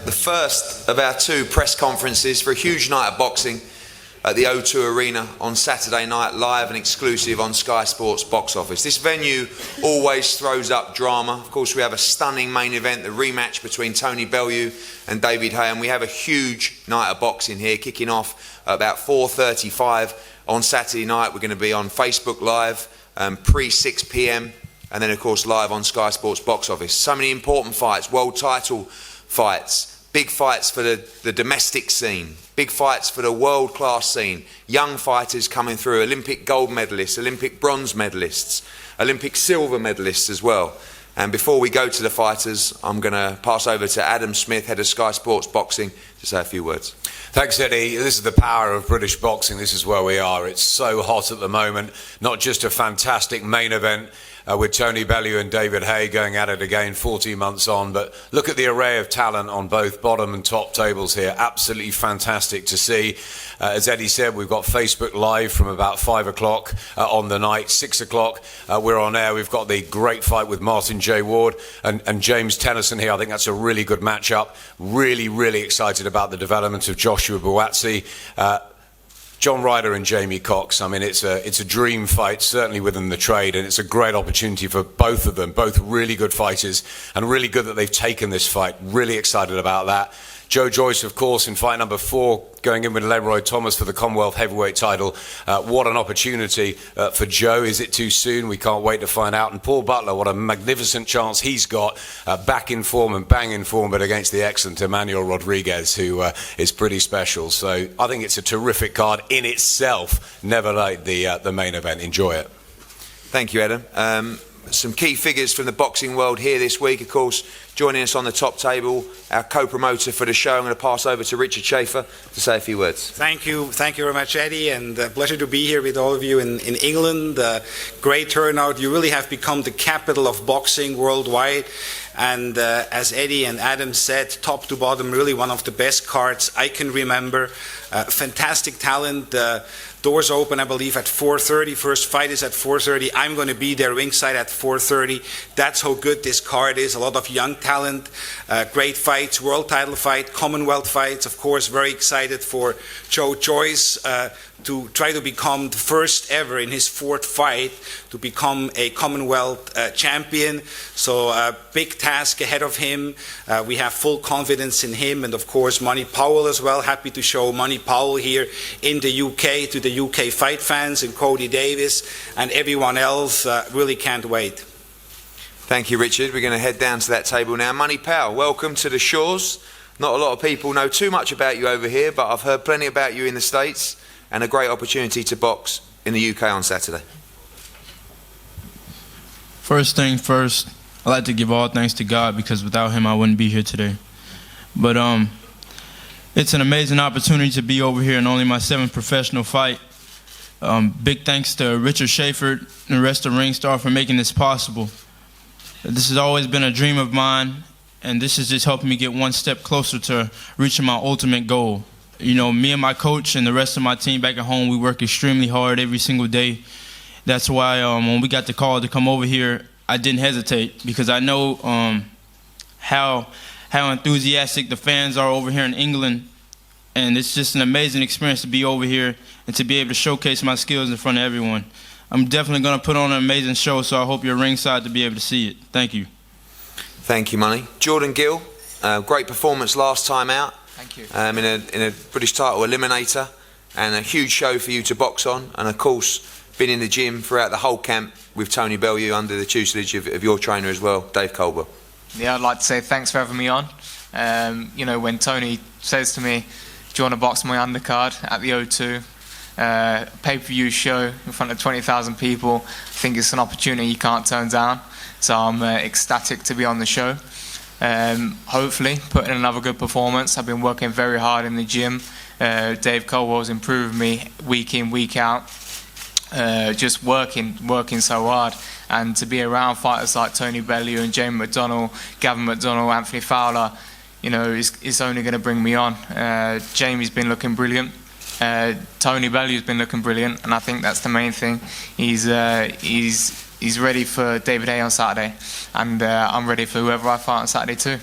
the first of our 2 press conferences for a huge night of boxing at the O2 Arena on Saturday night, live and exclusive on Sky Sports Box Office. This venue always throws up drama. Of course, we have a stunning main event, the rematch between Tony Bellew and David Haye, and we have a huge night of boxing here, kicking off at about 4:35 on Saturday night. We're going to be on Facebook Live pre-6 p.m, and then, of course, live on Sky Sports Box Office. So many important fights, world title fights, big fights for the domestic scene, big fights for the world-class scene, young fighters coming through, Olympic gold medalists, Olympic bronze medalists, Olympic silver medalists as well. And before we go to the fighters, I'm going to pass over to Adam Smith, head of Sky Sports Boxing, to say a few words. Thanks, Eddie. This is the power of British boxing. This is where we are. It's so hot at the moment. Not just a fantastic main event with Tony Bellew and David Haye going at it again 14 months on, but look at the array of talent on both bottom and top tables here. Absolutely fantastic to see. As Eddie said, we've got Facebook Live from about 5 o'clock on the night. 6 o'clock we're on air. We've got the great fight with Martin J. Ward and James Tennyson here. I think that's a really good matchup. Really excited about the development of Joshua Buatsi. John Ryder and Jamie Cox. I mean, it's a dream fight, certainly within the trade, and it's a great opportunity for both of them. Both really good fighters, and really good that they've taken this fight. Really excited about that. Joyce, of course, in fight number 4, going in with Leroy Thomas for the Commonwealth heavyweight title. What an opportunity for Joe. Is it too soon? We can't wait to find out. And Paul Butler, what a magnificent chance he's got, back in form and bang in form, but against the excellent Emmanuel Rodriguez, who is pretty special. So I think it's a terrific card in itself. Never like the main event. Enjoy it. Thank you, Adam. Some key figures from the boxing world here this week, of course. Joining us on the top table, our co-promoter for the show. I'm going to pass over to Richard Schaefer to say a few words. Thank you very much, Eddie, and a pleasure to be here with all of you in England. Great turnout. You really have become the capital of boxing worldwide. And as Eddie and Adam said, top to bottom, really one of the best cards I can remember. Fantastic talent. Doors open, I believe, at 4:30. First fight is at 4:30. I'm going to be there ringside at 4:30. That's how good this card is. A lot of young talent, great fights, world title fight, Commonwealth fights. Of course, very excited for Joyce to try to become the first ever in his 4th fight to become a Commonwealth champion. So a big task ahead of him. We have full confidence in him, and of course Money Powell as well. Happy to show Money Powell here in the UK to the UK fight fans, and Kody Davies and everyone else. Really can't wait. Thank you, Richard. We're going to head down to that table now. Money Powell, welcome to the shores. Not a lot of people know too much about you over here, but I've heard plenty about you in the States, and a great opportunity to box in the UK on Saturday. First thing first, I'd like to give all thanks to God, because without him I wouldn't be here today. But it's an amazing opportunity to be over here in only my 7th professional fight. Big thanks to Richard Schaefer and the rest of Ringstar for making this possible. This has always been a dream of mine, and this is just helping me get one step closer to reaching my ultimate goal. You know, me and my coach and the rest of my team back at home, we work extremely hard every single day. That's why when we got the call to come over here, I didn't hesitate, because I know how enthusiastic the fans are over here in England, and it's just an amazing experience to be over here and to be able to showcase my skills in front of everyone. I'm definitely going to put on an amazing show, so I hope you're ringside to be able to see it. Thank you. Thank you, Money. Jordan Gill, great performance last time out. Thank you. In a British title eliminator, and a huge show for you to box on, and of course been in the gym throughout the whole camp with Tony Bellew under the tutelage of your trainer as well, Dave Campbell. Yeah, I'd like to say thanks for having me on. You know, when Tony says to me, do you want to box my undercard at the O2 pay-per-view show in front of 20,000 people, I think it's an opportunity you can't turn down. So I'm ecstatic to be on the show. Hopefully put in another good performance. I've been working very hard in the gym. Dave Colwell's improved me week in, week out. Just working so hard, and to be around fighters like Tony Bellew and James McDonnell, Gavin McDonnell, Anthony Fowler, you know, it's only going to bring me on. Jamie's been looking brilliant. Tony Bellew's been looking brilliant, and I think that's the main thing. He's ready for David Haye on Saturday, and I'm ready for whoever I fight on Saturday too.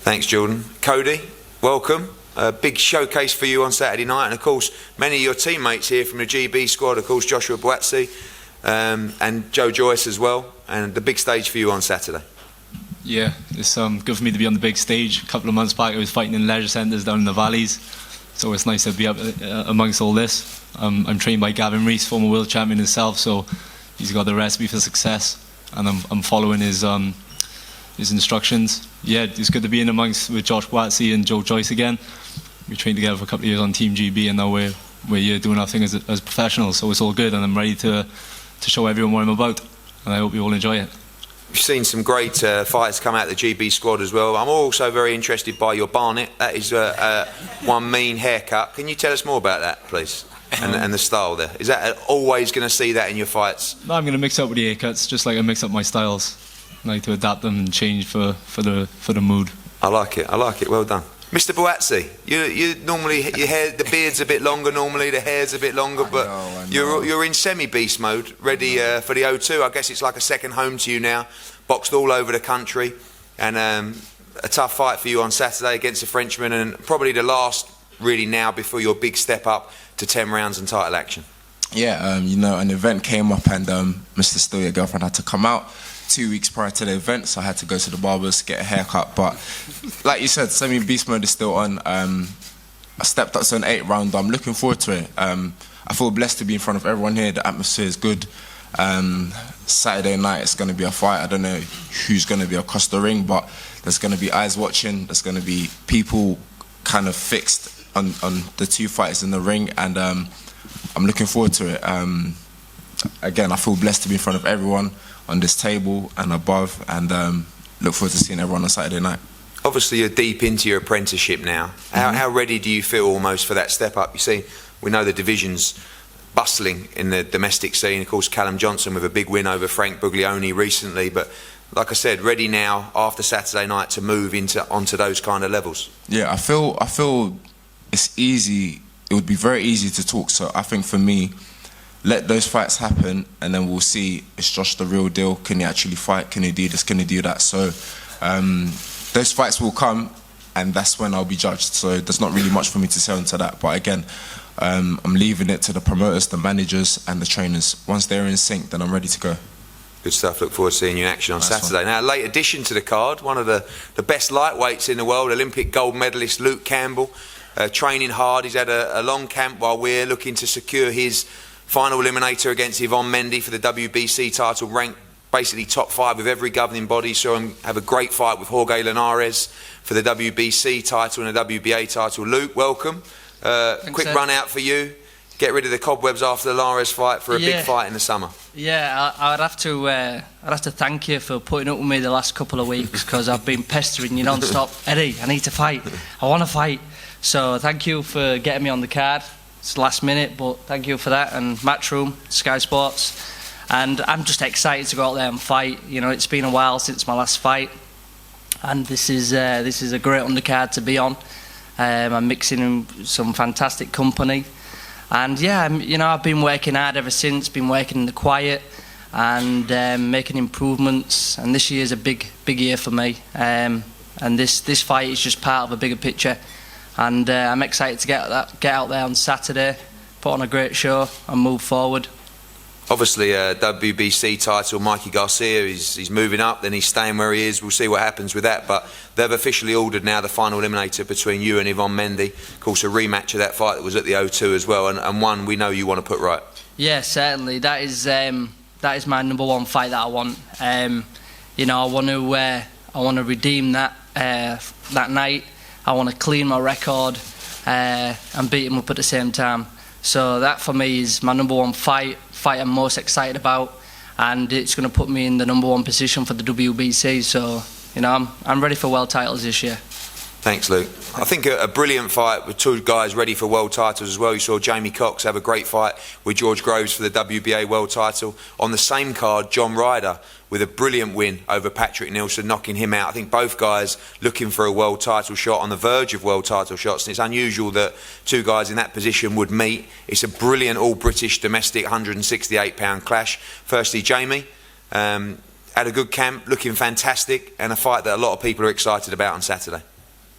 Thanks, Jordan. Kody, welcome. A big showcase for you on Saturday night, and of course many of your teammates here from the GB squad, of course Joshua Buatsi and Joyce as well, and the big stage for you on Saturday. Yeah, it's good for me to be on the big stage. A couple of months back I was fighting in leisure centres down in the valleys, so it's nice to be up amongst all this. I'm trained by Gavin Rees, former world champion himself, so he's got the recipe for success, and I'm following his instructions. Yeah, it's good to be in amongst with Josh Buatsi and Joyce again. We trained together for a couple of years on Team GB, and now we're here doing our thing as professionals, so it's all good, and I'm ready to show everyone what I'm about, and I hope you all enjoy it. We've seen some great fights come out of the GB squad as well. I'm also very interested by your barnet. That is one mean haircut. Can you tell us more about that, please? And the style there. Is that always going to see that in your fights? No, I'm going to mix up with the haircuts, just like I mix up my styles. I like to adapt them and change for the mood. I like it. Well done. Mr. Buatsi, you normally, the beard's a bit longer normally, the hair's a bit longer, but I know. You're in semi-beast mode, ready for the O2. I guess it's like a second home to you now, boxed all over the country, and a tough fight for you on Saturday against a Frenchman, and probably the last really now before your big step up to 10 rounds and title action. Yeah, an event came up, and Mr. Still Your Girlfriend had to come out 2 weeks prior to the event, so I had to go to the barbers, get a haircut. But like you said, semi-beast mode is still on. I stepped up to an 8th round. I'm looking forward to it. I feel blessed to be in front of everyone here. The atmosphere is good. Saturday night it's going to be a fight. I don't know who's going to be across the ring, but there's going to be eyes watching. There's going to be people kind of fixed on the two fighters in the ring, and I'm looking forward to it. Again, I feel blessed to be in front of everyone on this table and above, and look forward to seeing everyone on Saturday night. Obviously you're deep into your apprenticeship now. How ready do you feel almost for that step up? You see, we know the division's bustling in the domestic scene. Of course, Callum Johnson with a big win over Frank Buglioni recently, but like I said, ready now after Saturday night to move onto those kind of levels. Yeah, I feel it's easy. It would be very easy to talk, so I think for me, let those fights happen, and then we'll see, is Josh the real deal? Can he actually fight? Can he do this? Can he do that? So those fights will come, and that's when I'll be judged. So there's not really much for me to say onto that. But again, I'm leaving it to the promoters, the managers, and the trainers. Once they're in sync, then I'm ready to go. Good stuff. Look forward to seeing you in action on Saturday. Now, late addition to the card, one of the best lightweights in the world, Olympic gold medalist Luke Campbell, training hard. He's had a long camp while we're looking to secure his final eliminator against Yvonne Mendy for the WBC title, ranked basically top 5 with every governing body. Saw him have a great fight with Jorge Linares for the WBC title and the WBA title. Luke, welcome. Quick run out for you. Get rid of the cobwebs after the Linares fight for a big fight in the summer. Yeah, I'd have to thank you for putting up with me the last couple of weeks, because I've been pestering you non-stop. Eddie, I need to fight. I want to fight. So thank you for getting me on the card. It's last minute, but thank you for that. And Matchroom, Sky Sports, and I'm just excited to go out there and fight. It's been a while since my last fight, and this is a great undercard to be on. I'm mixing in some fantastic company, and yeah, I've been working hard ever since. Been working in the quiet and making improvements. And this year's a big year for me. And this fight is just part of a bigger picture. And I'm excited to get out there on Saturday, put on a great show, and move forward. Obviously, WBC title, Mikey Garcia, he's moving up, then he's staying where he is. We'll see what happens with that. But they've officially ordered now the final eliminator between you and Yvonne Mendy. Of course, a rematch of that fight that was at the O2 as well, and one we know you want to put right. Yeah, certainly. That is my number one fight that I want. I want to redeem that night. I want to clean my record and beat him up at the same time. So that for me is my number one fight I'm most excited about, and it's going to put me in the number one position for the WBC. So I'm ready for world titles this year. Thanks, Luke. I think a brilliant fight with two guys ready for world titles as well. You saw Jamie Cox have a great fight with George Groves for the WBA world title. On the same card, John Ryder with a brilliant win over Patrick Nielsen, knocking him out. I think both guys looking for a world title shot, on the verge of world title shots, and it's unusual that two guys in that position would meet. It's a brilliant all-British domestic 168-pound clash. Firstly, Jamie had a good camp, looking fantastic, and a fight that a lot of people are excited about on Saturday.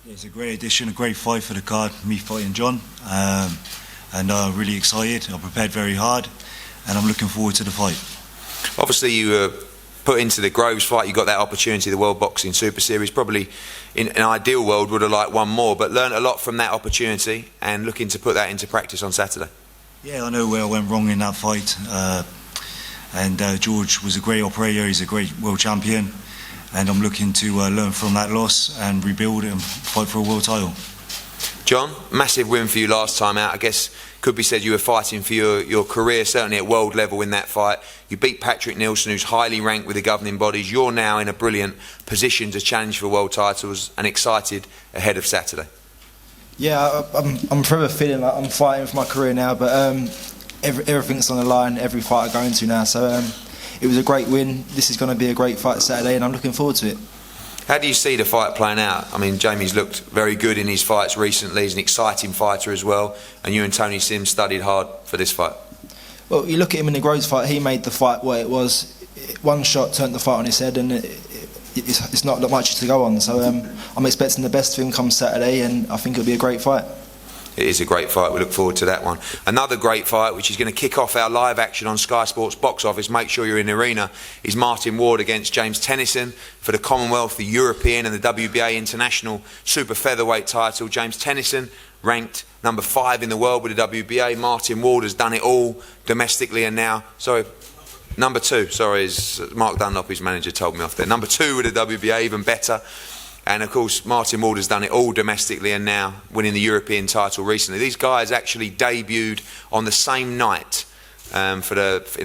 It's a great addition, a great fight for the card, me fighting John. And I'm really excited. I prepared very hard, and I'm looking forward to the fight. Obviously, you were put into the Groves fight. You got that opportunity, the World Boxing Super Series. Probably, in an ideal world, would have liked one more, but learnt a lot from that opportunity and looking to put that into practice on Saturday. Yeah, I know where I went wrong in that fight. And George was a great operator. He's a great world champion. And I'm looking to learn from that loss and rebuild and fight for a world title. John, massive win for you last time out. I guess could be said you were fighting for your career, certainly at world level in that fight. You beat Patrick Nielsen, who's highly ranked with the governing bodies. You're now in a brilliant position to challenge for world titles and excited ahead of Saturday. Yeah, I'm forever feeling like I'm fighting for my career now, but everything's on the line, every fight I go into now. So it was a great win. This is going to be a great fight Saturday, and I'm looking forward to it. How do you see the fight playing out? I mean, Jamie's looked very good in his fights recently. He's an exciting fighter as well. And you and Tony Sims studied hard for this fight. Well, you look at him in the Groves fight, he made the fight what it was. One shot turned the fight on his head, and it's not much to go on. So I'm expecting the best of him come Saturday, and I think it'll be a great fight. It is a great fight. We look forward to that one. Another great fight, which is going to kick off our live action on Sky Sports box office. Make sure you're in the arena. Is Martin Ward against James Tennyson for the Commonwealth, the European, and the WBA International Super Featherweight title. James Tennyson ranked number 5 in the world with the WBA. Martin Ward has done it all domestically, and now, number 2. As Mark Dunlop, his manager, told me off there. Number 2 with the WBA, even better. And of course, Martin Ward has done it all domestically and now winning the European title recently. These guys actually debuted on the same night in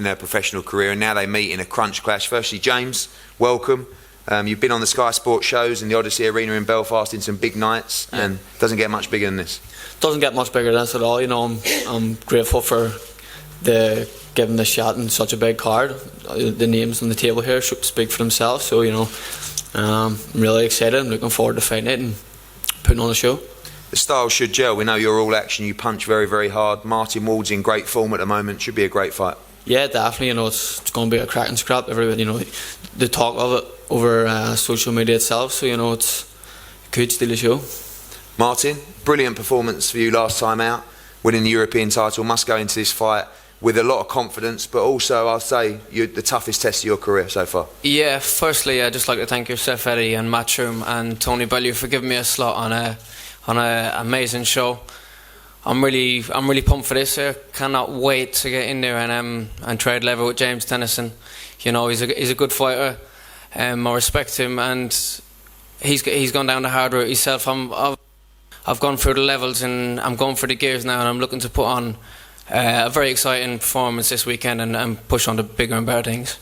their professional career, and now they meet in a crunch clash. Firstly, James, welcome. You've been on the Sky Sports shows in the Odyssey Arena in Belfast in some big nights, and it doesn't get much bigger than this. Doesn't get much bigger than this at all. You know, I'm grateful for giving the shot in such a big card. The names on the table here speak for themselves. So, you know, I'm really excited. I'm looking forward to fighting it and putting on a show. The style should gel. We know you're all action. You punch very, very hard. Martin Ward's in great form at the moment. Should be a great fight. Yeah, definitely. You know, it's going to be a cracking scrap. Everybody, you know, the talk of it over social media itself. So, you know, it could steal a show. Martin, brilliant performance for you last time out, winning the European title. Must go into this fight with a lot of confidence, but also I'll say you're the toughest test of your career so far. Yeah, firstly I'd just like to thank yourself, Eddie, and Matchroom and Tony Bellew for giving me a slot on a amazing show. I'm really pumped for this. I cannot wait to get in there and trade level with James Tennyson. You know, he's a good fighter. I respect him, and he's gone down the hard route himself. I've gone through the levels, and I'm going for the gears now, and I'm looking to put on a very exciting performance this weekend and push on to bigger and better things.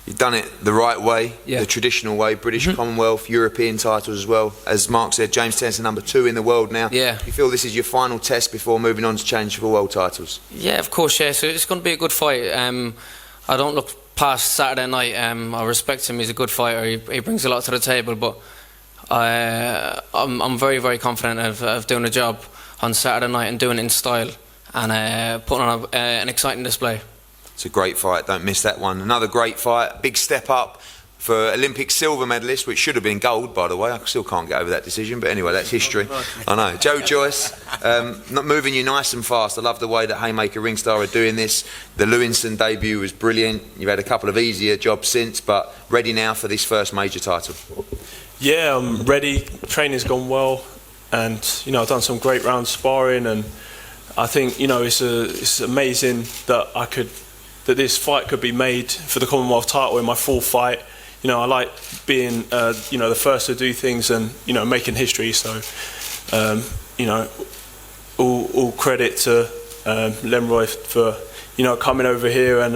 You've done it the right way, yeah. The traditional way, British Commonwealth, European titles as well. As Mark said, James Tennyson number 2 in the world now. Yeah. You feel this is your final test before moving on to challenge for world titles? Yeah, of course, yeah. So it's going to be a good fight. I don't look past Saturday night. I respect him. He's a good fighter. He brings a lot to the table, but I'm very, very confident of doing the job on Saturday night and doing it in style and putting on an exciting display. It's a great fight, don't miss that one. Another great fight, big step up for Olympic silver medalist, which should have been gold, by the way. I still can't get over that decision, but anyway, that's history. I know. Joyce, not moving you nice and fast. I love the way that Haymaker Ringstar are doing this. The Lewinson debut was brilliant. You've had a couple of easier jobs since, but ready now for this first major title. Yeah, I'm ready. Training's gone well, and you know, I've done some great round sparring, and I think, you know, it's amazing that this fight could be made for the Commonwealth title in my 4th fight. You know, I like being, you know, the first to do things and, you know, making history. So, you know, all credit to Lemroy for, you know, coming over here, and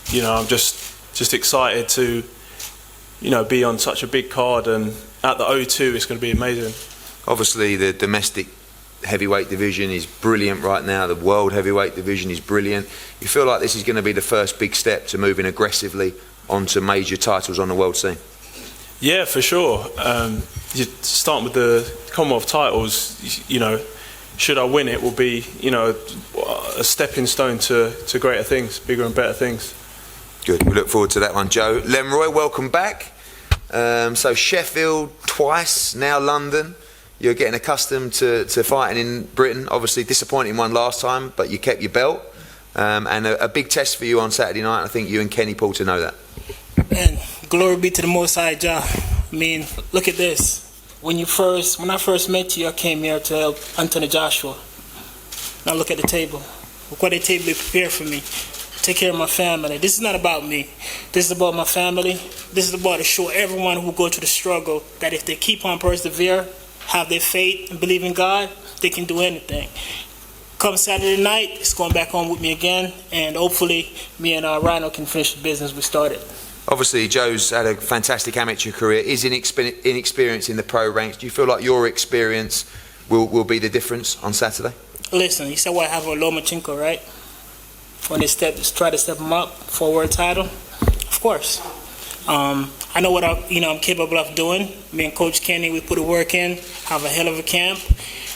you know, I'm just excited to, you know, be on such a big card, and at the O2 it's going to be amazing. Obviously, the domestic heavyweight division is brilliant right now. The world heavyweight division is brilliant. You feel like this is going to be the first big step to moving aggressively onto major titles on the world scene? Yeah, for sure. You start with the Commonwealth titles. You know, should I win it, will be, you know, a stepping stone to greater things, bigger and better things. Good. We look forward to that one, Joe. Lemroy, welcome back. So Sheffield twice, now London. you're getting accustomed to fighting in Britain. Obviously, disappointing one last time, but you kept your belt. And a big test for you on Saturday night. I think you and Kenny Porter know that. And glory be to the Most High Jah. I mean, look at this. When I first met you, I came here to help Anthony Joshua. Now look at the table. Look what the table they prepared for me. Take care of my family. This is not about me. This is about my family. This is about to show everyone who go through the struggle that if they keep on persevere, have their faith and believe in God, they can do anything. Come Saturday night, it's going back on with me again, and hopefully me and Rhino can finish the business we started. Obviously, Joe's had a fantastic amateur career, is inexperienced in the pro ranks. Do you feel like your experience will be the difference on Saturday? Listen, you said what I have a Lomachenko, right? When they try to step him up for a world title, of course. I know what I'm capable of doing. Me and Coach Kenny, we put the work in, have a hell of a camp,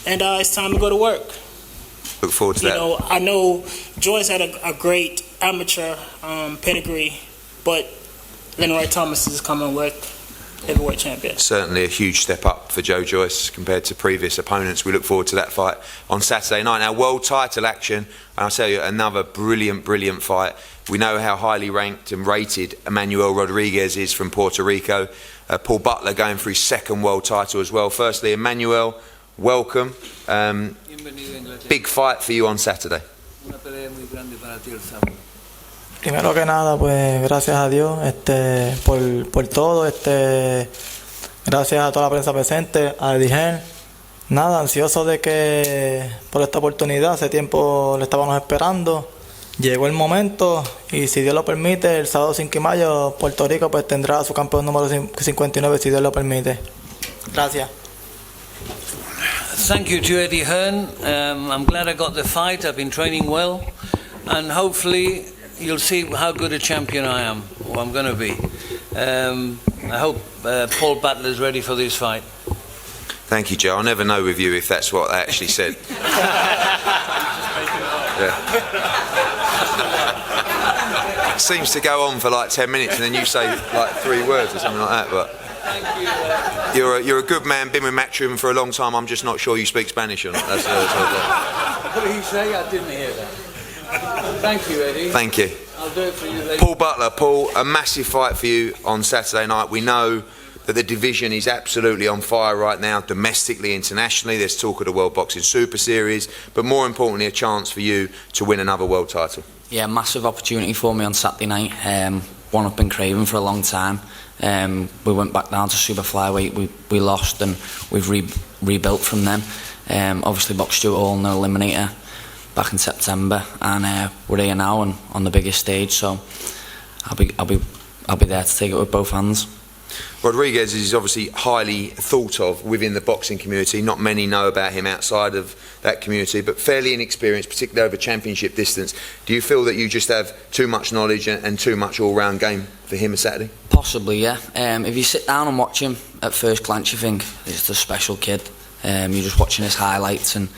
and it's time to go to work. Look forward to that. I know Joyce had a great amateur pedigree, but Lenroy Thomas is coming with heavyweight champion. Certainly a huge step up for Joe Joyce compared to previous opponents. We look forward to that fight on Saturday night. Now, world title action, and I'll tell you, another brilliant fight. We know how highly ranked and rated Emmanuel Rodriguez is from Puerto Rico. Paul Butler going for his second world title as well. Firstly, Emmanuel, welcome. Big fight for you on Saturday. Primero que nada, pues gracias a Dios por todo, gracias a toda la prensa presente, a Eddie. Nada, ansioso de que por esta oportunidad, hace tiempo le estábamos esperando, llegó el momento y si Dios lo permite, el sábado 5 de mayo Puerto Rico pues tendrá a su campeón número 59 si Dios lo permite. Gracias. Thank you to Eddie Hearn. I'm glad I got the fight. I've been training well, and hopefully you'll see how good a champion I am, or I'm going to be. I hope Paul Butler's ready for this fight. Thank you, Joe. I'll never know with you if that's what they actually said. It seems to go on for like 10 minutes and then you say like 3 words or something like that. But you're a good man, been with Matchroom for a long time. I'm just not sure you speak Spanish or not. That's what did he say? I didn't hear that. Thank you, Eddie. Thank you. I'll do it for you later. Paul Butler. Paul, a massive fight for you on Saturday night. We know that the division is absolutely on fire right now, domestically, internationally. There's talk of the World Boxing Super Series, but more importantly, a chance for you to win another world title. Yeah, massive opportunity for me on Saturday night. One I've been craving for a long time. We went back down to super flyweight. We lost and we've rebuilt from them. Obviously boxed Stuart Hall in the Eliminator back in September, and we're here now and on the biggest stage. So I'll be there to take it with both hands. Rodriguez is obviously highly thought of within the boxing community. Not many know about him outside of that community, but fairly inexperienced, particularly over championship distance. Do you feel that you just have too much knowledge and too much all-round game for him on Saturday? Possibly, yeah. If you sit down and watch him at first glance, you think he's a special kid. You're just watching his highlights and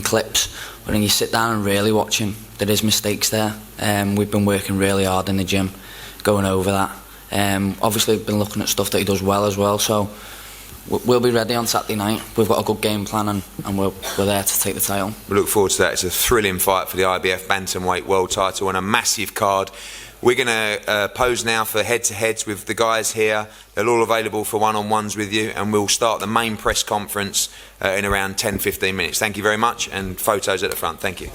clips, but then you sit down and really watch him, there is mistakes there. We've been working really hard in the gym, going over that. Obviously we've been looking at stuff that he does well as well, so we'll be ready on Saturday night. We've got a good game plan and we're there to take the title. We look forward to that. It's a thrilling fight for the IBF Bantamweight World title and a massive card. We're going to pose now for head-to-heads with the guys here. They're all available for one-on-ones with you, and we'll start the main press conference in around 10-15 minutes. Thank you very much, and photos at the front. Thank you.